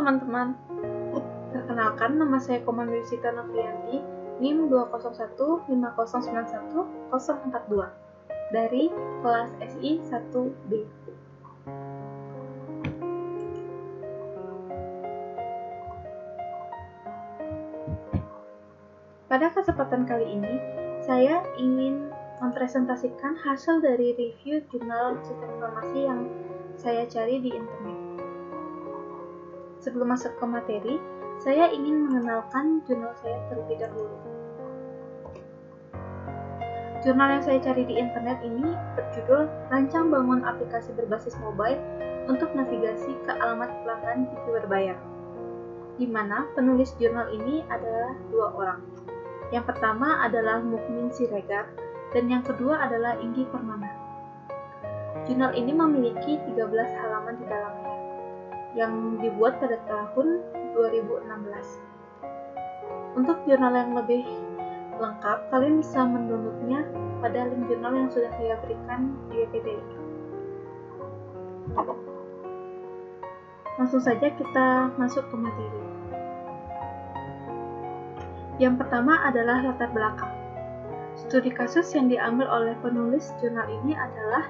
teman-teman, perkenalkan nama saya Komandusita Novrianti, NIM 2015091-042 dari kelas SI 1B. Pada kesempatan kali ini, saya ingin mempresentasikan hasil dari review jurnal sistem informasi yang saya cari di internet. Sebelum masuk ke materi, saya ingin mengenalkan jurnal saya terlebih dahulu. Jurnal yang saya cari di internet ini berjudul Rancang Bangun Aplikasi Berbasis Mobile untuk Navigasi ke Alamat Pelanggan TV Berbayar, di mana penulis jurnal ini adalah dua orang. Yang pertama adalah Mukmin Siregar, dan yang kedua adalah Inggi Permana. Jurnal ini memiliki 13 halaman di dalamnya, yang dibuat pada tahun 2016. Untuk jurnal yang lebih lengkap, kalian bisa mendownloadnya pada link jurnal yang sudah saya berikan di PPT. Langsung saja kita masuk ke materi. Yang pertama adalah latar belakang. Studi kasus yang diambil oleh penulis jurnal ini adalah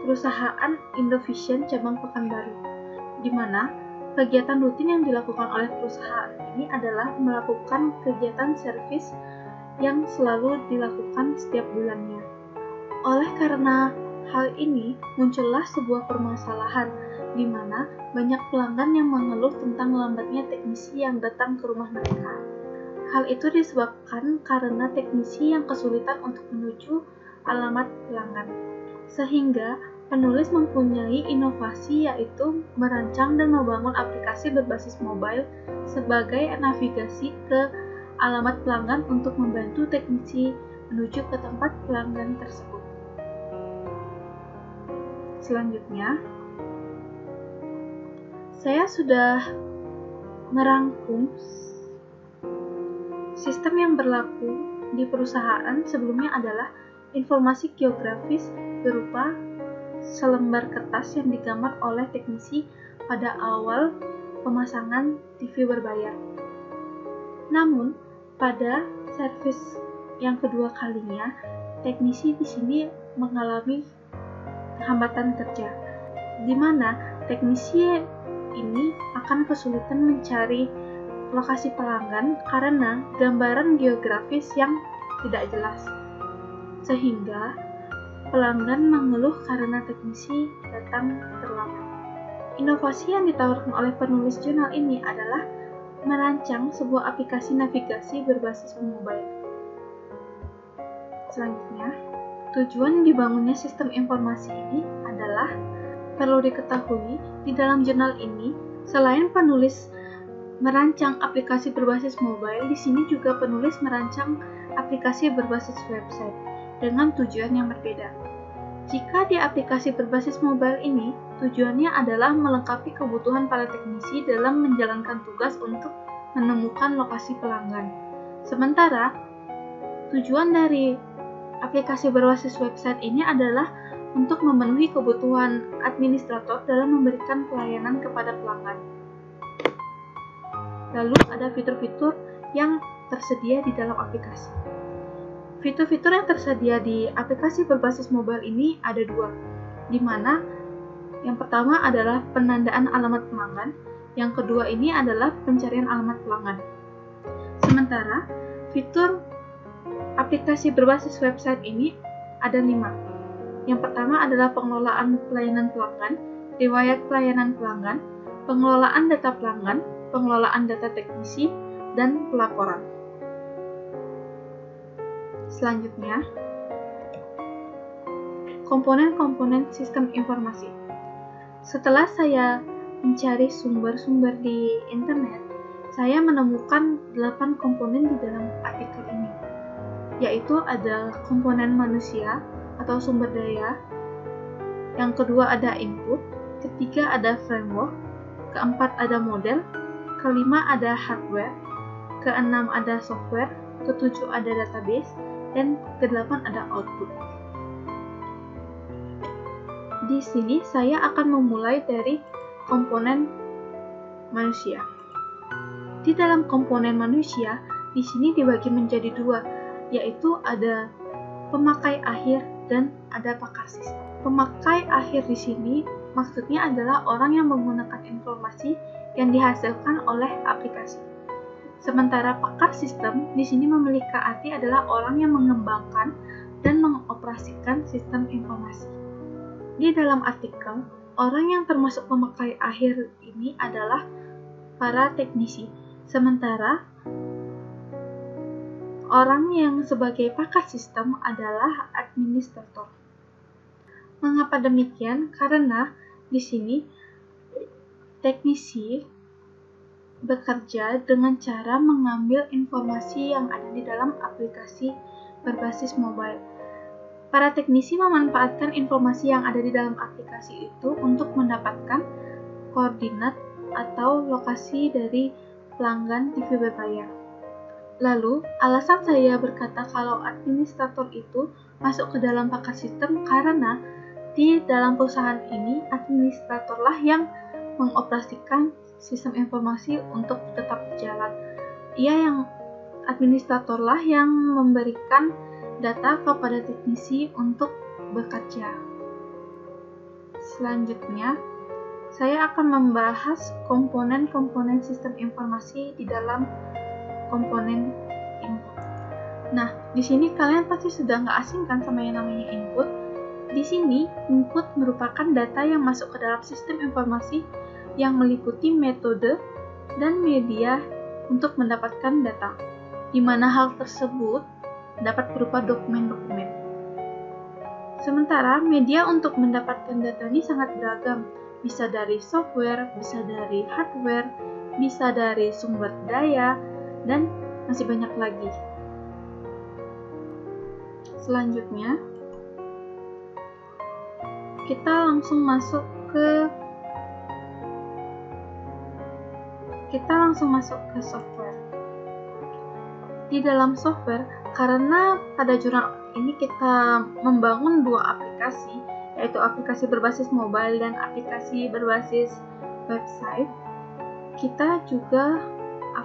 perusahaan Indovision cabang Pekanbaru, di mana kegiatan rutin yang dilakukan oleh perusahaan ini adalah melakukan kegiatan servis yang selalu dilakukan setiap bulannya. Oleh karena hal ini, muncullah sebuah permasalahan di mana banyak pelanggan yang mengeluh tentang lambatnya teknisi yang datang ke rumah mereka. Hal itu disebabkan karena teknisi yang kesulitan untuk menuju alamat pelanggan. Sehingga penulis mempunyai inovasi, yaitu merancang dan membangun aplikasi berbasis mobile sebagai navigasi ke alamat pelanggan untuk membantu teknisi menuju ke tempat pelanggan tersebut. Selanjutnya, saya sudah merangkum sistem yang berlaku di perusahaan sebelumnya adalah informasi geografis berupa selembar kertas yang digambar oleh teknisi pada awal pemasangan TV berbayar. Namun, pada servis yang kedua kalinya, teknisi di sini mengalami hambatan kerja, di mana teknisi ini akan kesulitan mencari lokasi pelanggan karena gambaran geografis yang tidak jelas, sehingga pelanggan mengeluh karena teknisi datang terlambat. Inovasi yang ditawarkan oleh penulis jurnal ini adalah merancang sebuah aplikasi navigasi berbasis mobile. Selanjutnya, tujuan dibangunnya sistem informasi ini adalah perlu diketahui di dalam jurnal ini, selain penulis merancang aplikasi berbasis mobile, di sini juga penulis merancang aplikasi berbasis website dengan tujuan yang berbeda. Jika di aplikasi berbasis mobile ini, tujuannya adalah melengkapi kebutuhan para teknisi dalam menjalankan tugas untuk menemukan lokasi pelanggan. Sementara, tujuan dari aplikasi berbasis website ini adalah untuk memenuhi kebutuhan administrator dalam memberikan pelayanan kepada pelanggan. Lalu ada fitur-fitur yang tersedia di dalam aplikasi. Fitur-fitur yang tersedia di aplikasi berbasis mobile ini ada dua, di mana yang pertama adalah penandaan alamat pelanggan, yang kedua ini adalah pencarian alamat pelanggan. Sementara fitur aplikasi berbasis website ini ada 5. Yang pertama adalah pengelolaan pelayanan pelanggan, riwayat pelayanan pelanggan, pengelolaan data pelanggan, pengelolaan data teknisi, dan pelaporan. Selanjutnya, komponen-komponen sistem informasi. Setelah saya mencari sumber-sumber di internet, saya menemukan 8 komponen di dalam artikel ini, yaitu ada komponen manusia atau sumber daya, yang kedua ada input, ketiga ada framework, keempat ada model, kelima ada hardware, keenam ada software, ketujuh ada database, dan kedelapan ada output. Di sini saya akan memulai dari komponen manusia. Di dalam komponen manusia, di sini dibagi menjadi dua, yaitu ada pemakai akhir dan ada pakar sistem. Pemakai akhir di sini maksudnya adalah orang yang menggunakan informasi yang dihasilkan oleh aplikasi. Sementara pakar sistem di sini memiliki arti adalah orang yang mengembangkan dan mengoperasikan sistem informasi. Di dalam artikel, orang yang termasuk pemakai akhir ini adalah para teknisi. Sementara orang yang sebagai pakar sistem adalah administrator. Mengapa demikian? Karena di sini teknisi bekerja dengan cara mengambil informasi yang ada di dalam aplikasi berbasis mobile. Para teknisi memanfaatkan informasi yang ada di dalam aplikasi itu untuk mendapatkan koordinat atau lokasi dari pelanggan TV berbayar. Lalu, alasan saya berkata kalau administrator itu masuk ke dalam pakar sistem karena di dalam perusahaan ini administratorlah yang mengoperasikan sistem informasi untuk tetap berjalan. Administratorlah yang memberikan data kepada teknisi untuk bekerja. Selanjutnya, saya akan membahas komponen-komponen sistem informasi di dalam komponen input. Nah, di sini kalian pasti sudah nggak asing kan sama yang namanya input. Di sini, input merupakan data yang masuk ke dalam sistem informasi yang meliputi metode dan media untuk mendapatkan data, di mana hal tersebut dapat berupa dokumen-dokumen. Sementara media untuk mendapatkan data ini sangat beragam, bisa dari software, bisa dari hardware, bisa dari sumber daya, dan masih banyak lagi. Selanjutnya, kita langsung masuk ke software. Di dalam software, karena pada jurnal ini kita membangun dua aplikasi, yaitu aplikasi berbasis mobile dan aplikasi berbasis website, kita juga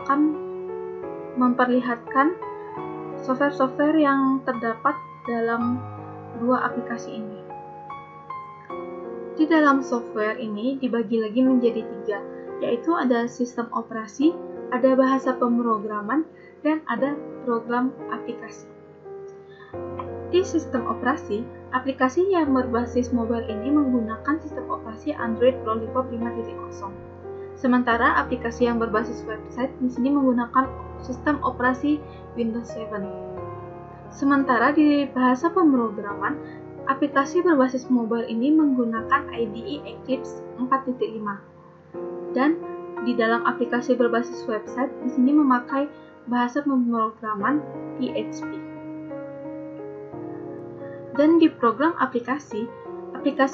akan memperlihatkan software-software yang terdapat dalam dua aplikasi ini. Di dalam software ini dibagi lagi menjadi tiga, yaitu ada sistem operasi, ada bahasa pemrograman, dan ada program aplikasi. Di sistem operasi, aplikasi yang berbasis mobile ini menggunakan sistem operasi Android Lollipop 5.0. Sementara aplikasi yang berbasis website di sini menggunakan sistem operasi Windows 7. Sementara di bahasa pemrograman, aplikasi berbasis mobile ini menggunakan IDE Eclipse 4.5. Dan di dalam aplikasi berbasis website di sini memakai bahasa pemrograman PHP. Dan di program aplikasi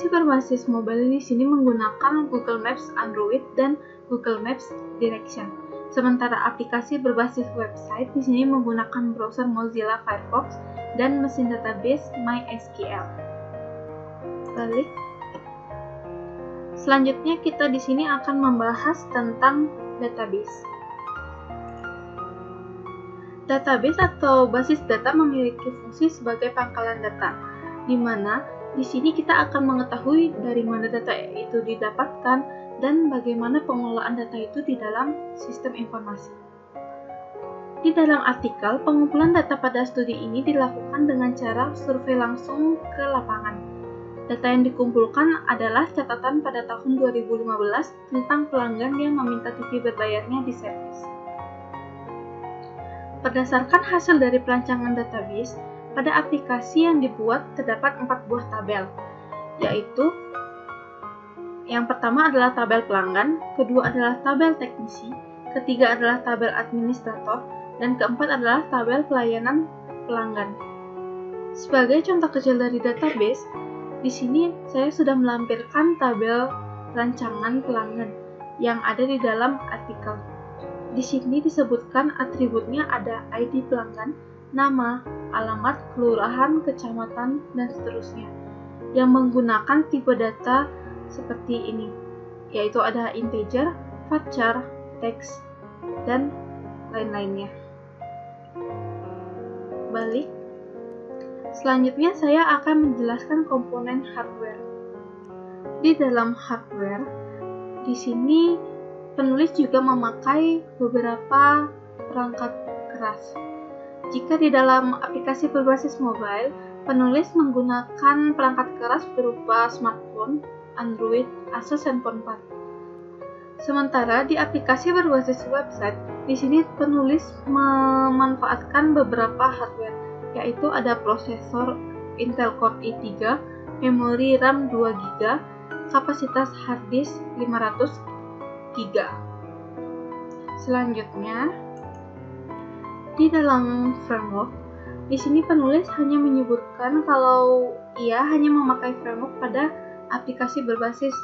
berbasis mobile di sini menggunakan Google Maps Android dan Google Maps Direction. Sementara aplikasi berbasis website di sini menggunakan browser Mozilla Firefox dan mesin database MySQL. Balik. Selanjutnya kita di sini akan membahas tentang database. Database atau basis data memiliki fungsi sebagai pangkalan data, di mana di sini kita akan mengetahui dari mana data itu didapatkan dan bagaimana pengelolaan data itu di dalam sistem informasi. Di dalam artikel, pengumpulan data pada studi ini dilakukan dengan cara survei langsung ke lapangan. Data yang dikumpulkan adalah catatan pada tahun 2015 tentang pelanggan yang meminta TV berbayarnya di servis. Berdasarkan hasil dari perancangan database, pada aplikasi yang dibuat terdapat 4 buah tabel, yaitu yang pertama adalah tabel pelanggan, kedua adalah tabel teknisi, ketiga adalah tabel administrator, dan keempat adalah tabel pelayanan pelanggan. Sebagai contoh kecil dari database, di sini saya sudah melampirkan tabel rancangan pelanggan yang ada di dalam artikel. Di sini disebutkan atributnya ada ID pelanggan, nama, alamat, kelurahan, kecamatan, dan seterusnya, yang menggunakan tipe data seperti ini, yaitu ada integer, voucher, teks, dan lain-lainnya. Balik. Selanjutnya saya akan menjelaskan komponen hardware. Di dalam hardware, di sini penulis juga memakai beberapa perangkat keras. Jika di dalam aplikasi berbasis mobile, penulis menggunakan perangkat keras berupa smartphone, Android, Asus ZenFone 4. Sementara di aplikasi berbasis website, di sini penulis memanfaatkan beberapa hardware, yaitu ada prosesor Intel Core i3, memori RAM 2 GB, kapasitas hard disk 500 GB. Selanjutnya, di dalam framework, di sini penulis hanya menyebutkan kalau ia hanya memakai framework pada aplikasi berbasis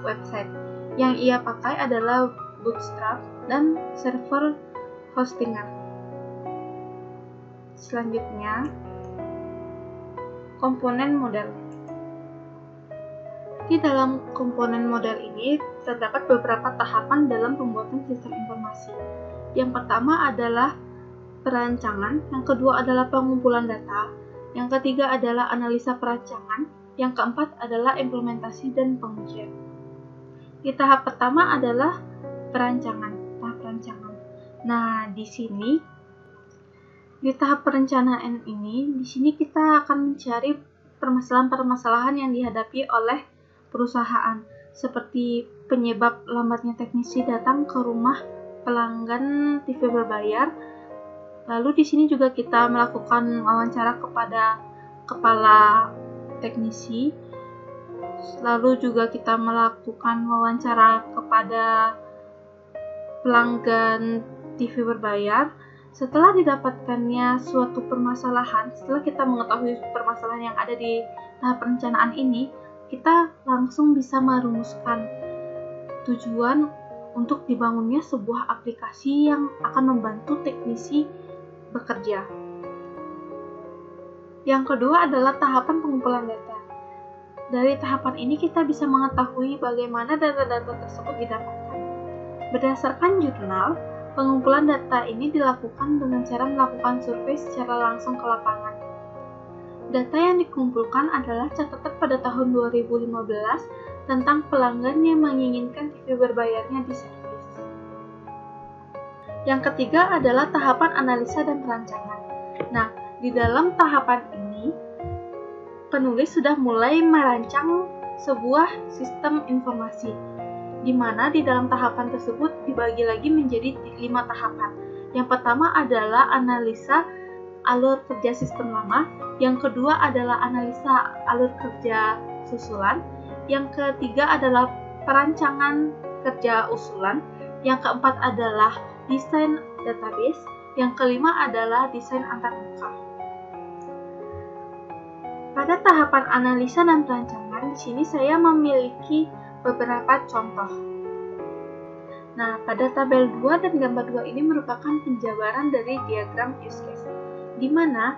website. Yang ia pakai adalah Bootstrap dan server hostingan. Selanjutnya, komponen model. Di dalam komponen model ini terdapat beberapa tahapan dalam pembuatan sistem informasi. Yang pertama adalah perancangan, yang kedua adalah pengumpulan data, yang ketiga adalah analisa perancangan, yang keempat adalah implementasi dan pengujian. Di tahap pertama adalah perancangan, tahap perancangan. Nah, di tahap perencanaan ini, di sini kita akan mencari permasalahan-permasalahan yang dihadapi oleh perusahaan, seperti penyebab lambatnya teknisi datang ke rumah pelanggan TV berbayar. Lalu di sini juga kita melakukan wawancara kepada kepala teknisi. Lalu juga kita melakukan wawancara kepada pelanggan TV berbayar. Setelah didapatkannya suatu permasalahan, setelah kita mengetahui permasalahan yang ada di tahap perencanaan ini, kita langsung bisa merumuskan tujuan untuk dibangunnya sebuah aplikasi yang akan membantu teknisi bekerja. Yang kedua adalah tahapan pengumpulan data. Dari tahapan ini kita bisa mengetahui bagaimana data-data tersebut didapatkan. Berdasarkan jurnal, pengumpulan data ini dilakukan dengan cara melakukan survei secara langsung ke lapangan. Data yang dikumpulkan adalah catatan pada tahun 2015 tentang pelanggan yang menginginkan TV berbayarnya di servis. Yang ketiga adalah tahapan analisa dan perancangan. Nah, di dalam tahapan ini, penulis sudah mulai merancang sebuah sistem informasi, di mana di dalam tahapan tersebut dibagi lagi menjadi 5 tahapan. Yang pertama adalah analisa alur kerja sistem lama, yang kedua adalah analisa alur kerja susulan, yang ketiga adalah perancangan kerja usulan, yang keempat adalah desain database, yang kelima adalah desain antarmuka. Pada tahapan analisa dan perancangan, di sini saya memiliki beberapa contoh. Nah, pada tabel 2 dan gambar 2 ini merupakan penjabaran dari diagram use case, di mana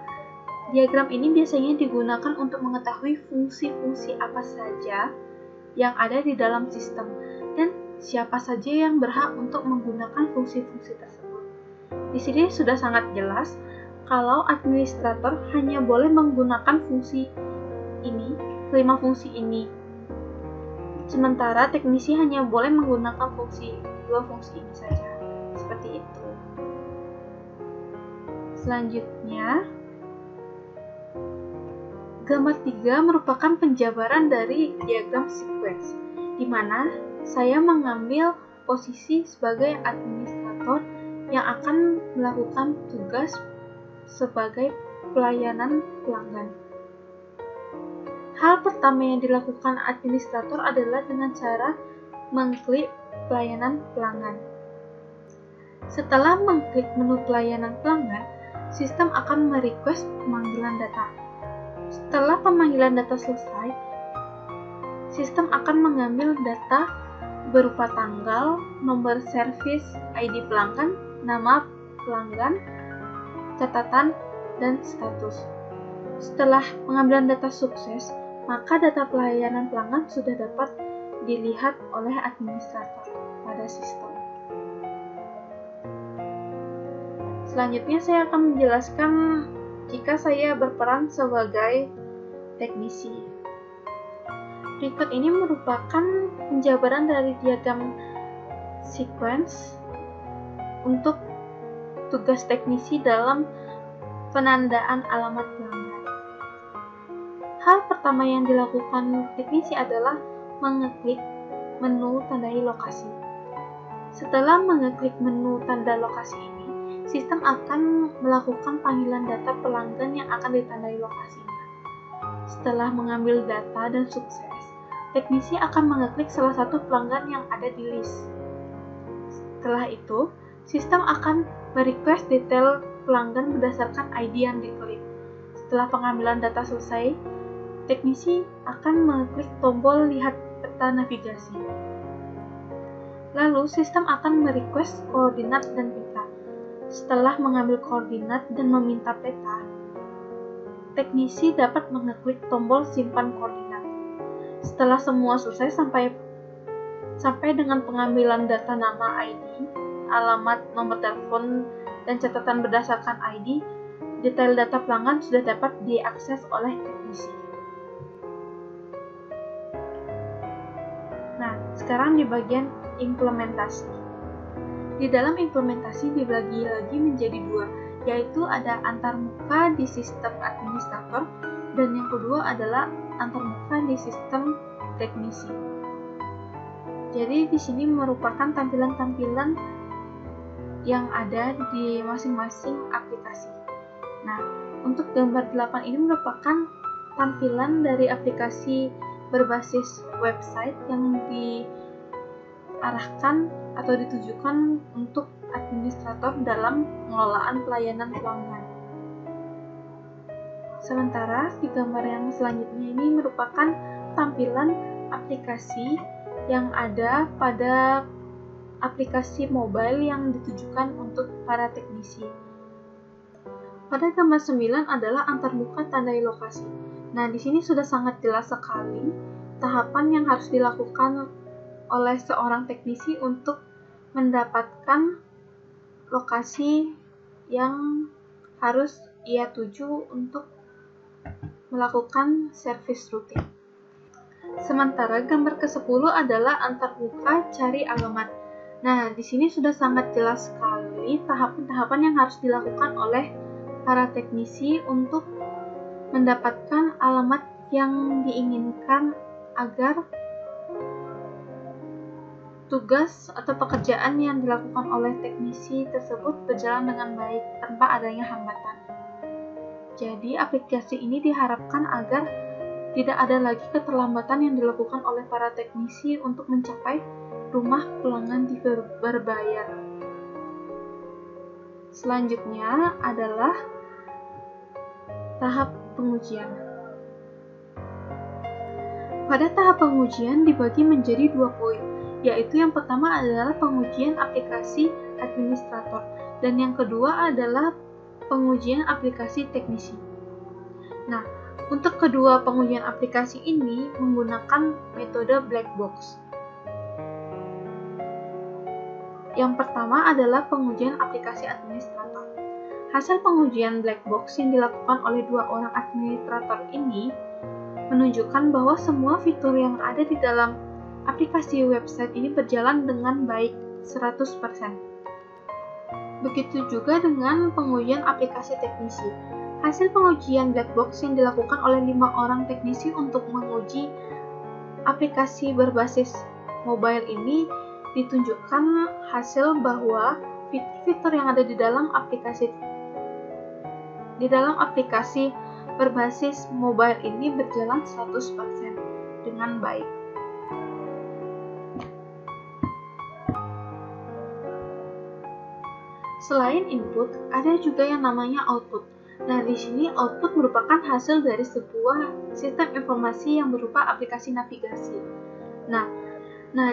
diagram ini biasanya digunakan untuk mengetahui fungsi-fungsi apa saja yang ada di dalam sistem dan siapa saja yang berhak untuk menggunakan fungsi-fungsi tersebut. Di sini sudah sangat jelas kalau administrator hanya boleh menggunakan fungsi ini, 5 fungsi ini. Sementara teknisi hanya boleh menggunakan 2 fungsi ini saja. Seperti itu. Selanjutnya, gambar 3 merupakan penjabaran dari diagram sequence, di mana saya mengambil posisi sebagai administrator yang akan melakukan tugas sebagai pelayanan pelanggan. Hal pertama yang dilakukan administrator adalah dengan cara mengklik pelayanan pelanggan. Setelah mengklik menu pelayanan pelanggan, sistem akan merequest pemanggilan data. Setelah pemanggilan data selesai, sistem akan mengambil data berupa tanggal, nomor servis, ID pelanggan, nama pelanggan, catatan, dan status. Setelah pengambilan data sukses, maka data pelayanan pelanggan sudah dapat dilihat oleh administrator pada sistem. Selanjutnya saya akan menjelaskan jika saya berperan sebagai teknisi. Berikut ini merupakan penjabaran dari diagram sequence untuk tugas teknisi dalam penandaan alamat pelanggan. Hal pertama yang dilakukan teknisi adalah mengeklik menu tandai lokasi. Setelah mengeklik menu tanda lokasi ini, sistem akan melakukan panggilan data pelanggan yang akan ditandai lokasinya. Setelah mengambil data dan sukses, teknisi akan mengeklik salah satu pelanggan yang ada di list. Setelah itu, sistem akan merequest detail pelanggan berdasarkan ID yang diklik. Setelah pengambilan data selesai, teknisi akan mengeklik tombol lihat peta navigasi. Lalu, sistem akan merequest koordinat dan peta. Setelah mengambil koordinat dan meminta peta, teknisi dapat mengeklik tombol simpan koordinat. Setelah semua selesai sampai dengan pengambilan data nama ID, alamat, nomor telepon, dan catatan berdasarkan ID, detail data pelanggan sudah dapat diakses oleh teknisi. Nah, sekarang di bagian implementasi. Di dalam implementasi dibagi lagi menjadi dua, yaitu ada antarmuka di sistem administrator dan yang kedua adalah antarmuka di sistem teknisi. Jadi di sini merupakan tampilan-tampilan yang ada di masing-masing aplikasi. Nah, untuk gambar 8 ini merupakan tampilan dari aplikasi berbasis website yang diarahkan atau ditujukan untuk administrator dalam pengelolaan pelayanan pelanggan. Sementara di gambar yang selanjutnya ini merupakan tampilan aplikasi yang ada pada aplikasi mobile yang ditujukan untuk para teknisi. Pada gambar 9 adalah antarmuka tandai lokasi. Nah, di sini sudah sangat jelas sekali tahapan yang harus dilakukan oleh seorang teknisi untuk mendapatkan lokasi yang harus ia tuju untuk melakukan servis rutin. Sementara gambar ke-10 adalah antarmuka cari alamat. Nah, di sini sudah sangat jelas sekali tahapan-tahapan yang harus dilakukan oleh para teknisi untuk mendapatkan alamat yang diinginkan agar tugas atau pekerjaan yang dilakukan oleh teknisi tersebut berjalan dengan baik tanpa adanya hambatan. Jadi, aplikasi ini diharapkan agar tidak ada lagi keterlambatan yang dilakukan oleh para teknisi untuk mencapai rumah pelanggan berbayar. Selanjutnya adalah tahap pengujian. Pada tahap pengujian dibagi menjadi 2 poin, yaitu yang pertama adalah pengujian aplikasi administrator dan yang kedua adalah pengujian aplikasi teknisi. Nah, untuk kedua pengujian aplikasi ini menggunakan metode black box. Yang pertama adalah pengujian aplikasi administrator. Hasil pengujian black box yang dilakukan oleh 2 orang administrator ini menunjukkan bahwa semua fitur yang ada di dalam aplikasi website ini berjalan dengan baik 100%. Begitu juga dengan pengujian aplikasi teknisi. Hasil pengujian black box yang dilakukan oleh 5 orang teknisi untuk menguji aplikasi berbasis mobile ini ditunjukkan hasil bahwa fitur-fitur yang ada di dalam aplikasi berbasis mobile ini berjalan 100% dengan baik. Selain input, ada juga yang namanya output. Nah, di sini output merupakan hasil dari sebuah sistem informasi yang berupa aplikasi navigasi. Nah,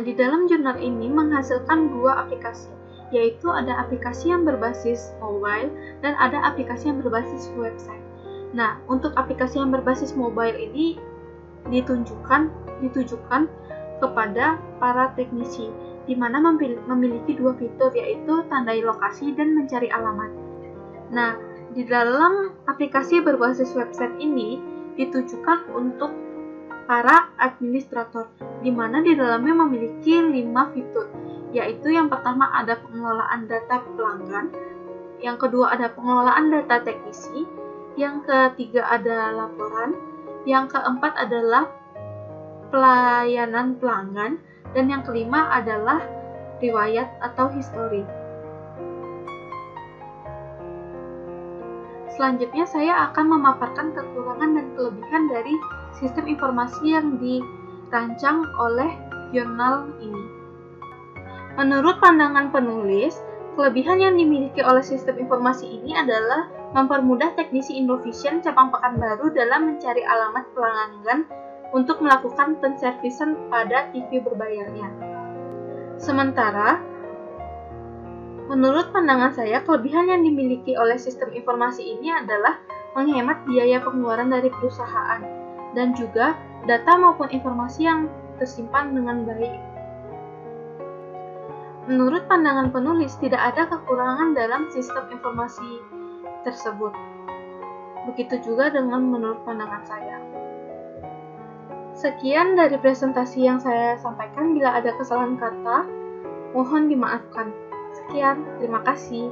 di dalam jurnal ini menghasilkan 2 aplikasi, yaitu ada aplikasi yang berbasis mobile dan ada aplikasi yang berbasis website. Nah, untuk aplikasi yang berbasis mobile ini ditujukan kepada para teknisi, di mana memiliki 2 fitur, yaitu tandai lokasi dan mencari alamat. Nah, di dalam aplikasi berbasis website ini ditujukan untuk para administrator, di mana di dalamnya memiliki 5 fitur, yaitu yang pertama ada pengelolaan data pelanggan, yang kedua ada pengelolaan data teknisi, yang ketiga ada laporan, yang keempat adalah pelayanan pelanggan, dan yang kelima adalah riwayat atau history. Selanjutnya saya akan memaparkan kekurangan dan kelebihan dari sistem informasi yang dirancang oleh jurnal ini. Menurut pandangan penulis, kelebihan yang dimiliki oleh sistem informasi ini adalah mempermudah teknisi Indovision cabang Pekanbaru dalam mencari alamat pelanggan untuk melakukan penservisan pada TV berbayarnya. Sementara, menurut pandangan saya, kelebihan yang dimiliki oleh sistem informasi ini adalah menghemat biaya pengeluaran dari perusahaan dan juga data maupun informasi yang tersimpan dengan baik. Menurut pandangan penulis, tidak ada kekurangan dalam sistem informasi tersebut. Begitu juga dengan menurut pandangan saya. Sekian dari presentasi yang saya sampaikan. Bila ada kesalahan kata, mohon dimaafkan. Sekian, terima kasih.